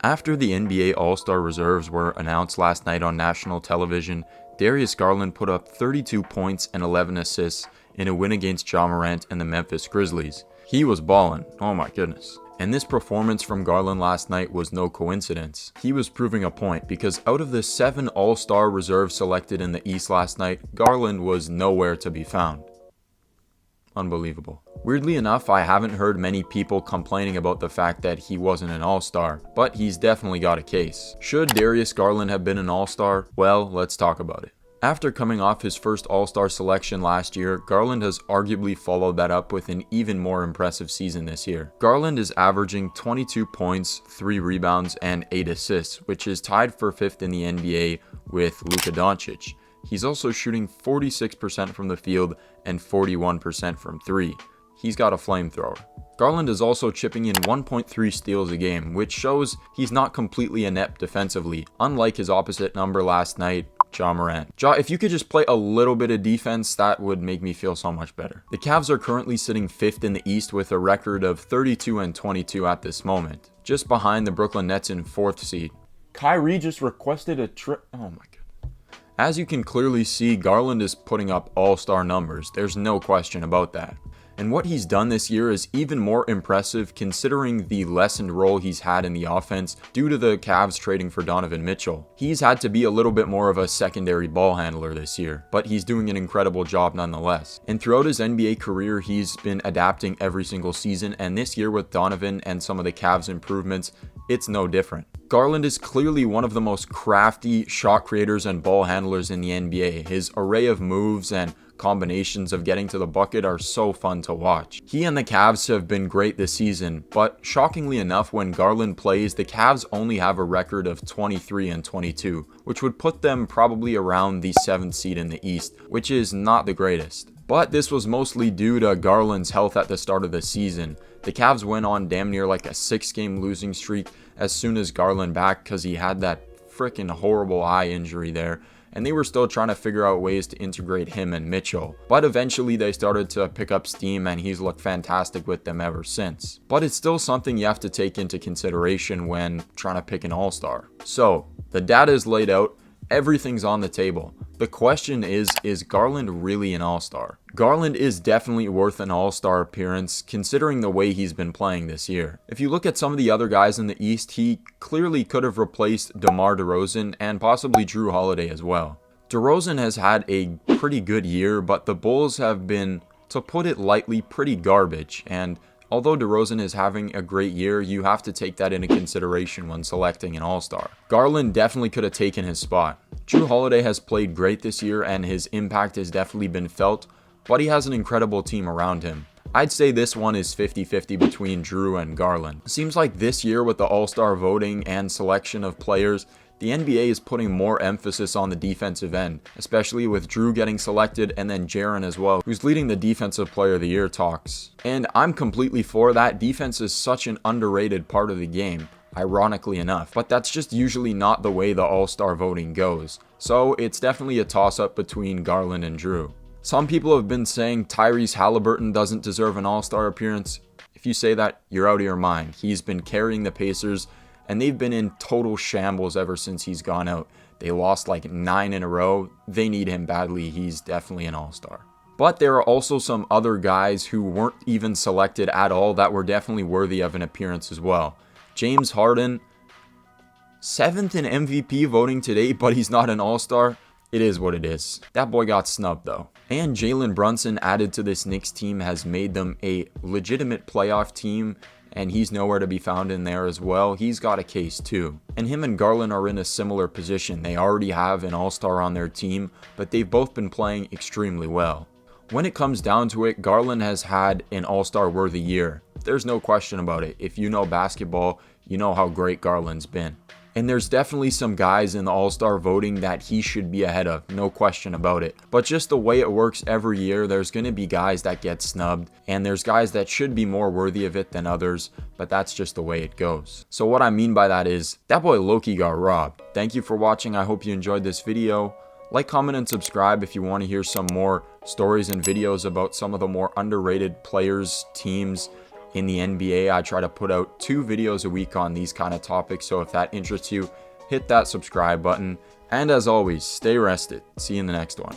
After the NBA All-Star reserves were announced last night on national television, Darius Garland put up 32 points and 11 assists in a win against Ja Morant and the Memphis Grizzlies. He was ballin', oh my goodness. And this performance from Garland last night was no coincidence. He was proving a point because out of the 7 All-Star reserves selected in the East last night, Garland was nowhere to be found. Unbelievable. Weirdly enough, I haven't heard many people complaining about the fact that he wasn't an All-Star, but he's definitely got a case. Should Darius Garland have been an All-Star? Well, let's talk about it. After coming off his first All-Star selection last year, Garland has arguably followed that up with an even more impressive season this year. Garland is averaging 22 points, 3 rebounds, and 8 assists, which is tied for 5th in the NBA with Luka Doncic. He's also shooting 46% from the field and 41% from 3. He's got a flamethrower. Garland is also chipping in 1.3 steals a game, which shows he's not completely inept defensively, unlike his opposite number last night, Ja Morant. Ja, if you could just play a little bit of defense, that would make me feel so much better. The Cavs are currently sitting 5th in the East with a record of 32-22 at this moment, just behind the Brooklyn Nets in 4th seed. Kyrie just requested a trip. Oh my god. As you can clearly see, Garland is putting up all-star numbers. There's no question about that. And what he's done this year is even more impressive considering the lessened role he's had in the offense due to the Cavs trading for Donovan Mitchell. He's had to be a little bit more of a secondary ball handler this year, but he's doing an incredible job nonetheless. And throughout his NBA career, he's been adapting every single season, and this year with Donovan and some of the Cavs improvements, it's no different. Garland is clearly one of the most crafty shot creators and ball handlers in the NBA. His array of moves and combinations of getting to the bucket are so fun to watch. He and the Cavs have been great this season, but shockingly enough, when Garland plays, the Cavs only have a record of 23-22, which would put them probably around the 7th seed in the East, which is not the greatest. But this was mostly due to Garland's health at the start of the season. The Cavs went on damn near like a 6-game losing streak as soon as Garland back because he had that freaking horrible eye injury there, and they were still trying to figure out ways to integrate him and Mitchell. But eventually they started to pick up steam and he's looked fantastic with them ever since. But it's still something you have to take into consideration when trying to pick an all-star. So, the data is laid out, everything's on the table. The question is Garland really an all-star? Garland is definitely worth an all-star appearance considering the way he's been playing this year. If you look at some of the other guys in the East, he clearly could have replaced DeMar DeRozan and possibly Jrue Holiday as well. DeRozan has had a pretty good year, but the Bulls have been, to put it lightly, pretty garbage, and although DeRozan is having a great year, you have to take that into consideration when selecting an all-star. Garland definitely could have taken his spot. Jrue Holiday has played great this year and his impact has definitely been felt, but he has an incredible team around him. I'd say this one is 50-50 between Jrue and Garland. Seems like this year with the all-star voting and selection of players, the NBA is putting more emphasis on the defensive end, especially with Jrue getting selected and then Jaren as well, who's leading the Defensive Player of the Year talks. And I'm completely for that. Defense is such an underrated part of the game, ironically enough, but that's just usually not the way the all-star voting goes. So it's definitely a toss-up between Garland and Jrue. Some people have been saying Tyrese Halliburton doesn't deserve an all-star appearance. If you say that, you're out of your mind. He's been carrying the Pacers, and they've been in total shambles ever since he's gone out. They lost like 9 in a row. They need him badly. He's definitely an all-star. But there are also some other guys who weren't even selected at all that were definitely worthy of an appearance as well. James Harden, 7th in MVP voting today, but he's not an all-star. It is what it is. That boy got snubbed though. And Jalen Brunson added to this Knicks team has made them a legitimate playoff team, and he's nowhere to be found in there as well. He's got a case too. And him and Garland are in a similar position. They already have an all-star on their team, but they've both been playing extremely well. When it comes down to it, Garland has had an all-star worthy year. There's no question about it. If you know basketball, you know how great Garland's been. And there's definitely some guys in the all-star voting that he should be ahead of, no question about it. But just the way it works every year, there's going to be guys that get snubbed, and there's guys that should be more worthy of it than others, but that's just the way it goes. So what I mean by that is, that boy Loki got robbed. Thank you for watching. I hope you enjoyed this video. Like, comment, and subscribe if you want to hear some more stories and videos about some of the more underrated players, teams, In the NBA, I try to put out 2 videos a week on these kind of topics, so if that interests you, hit that subscribe button. And as always, stay rested. See you in the next one.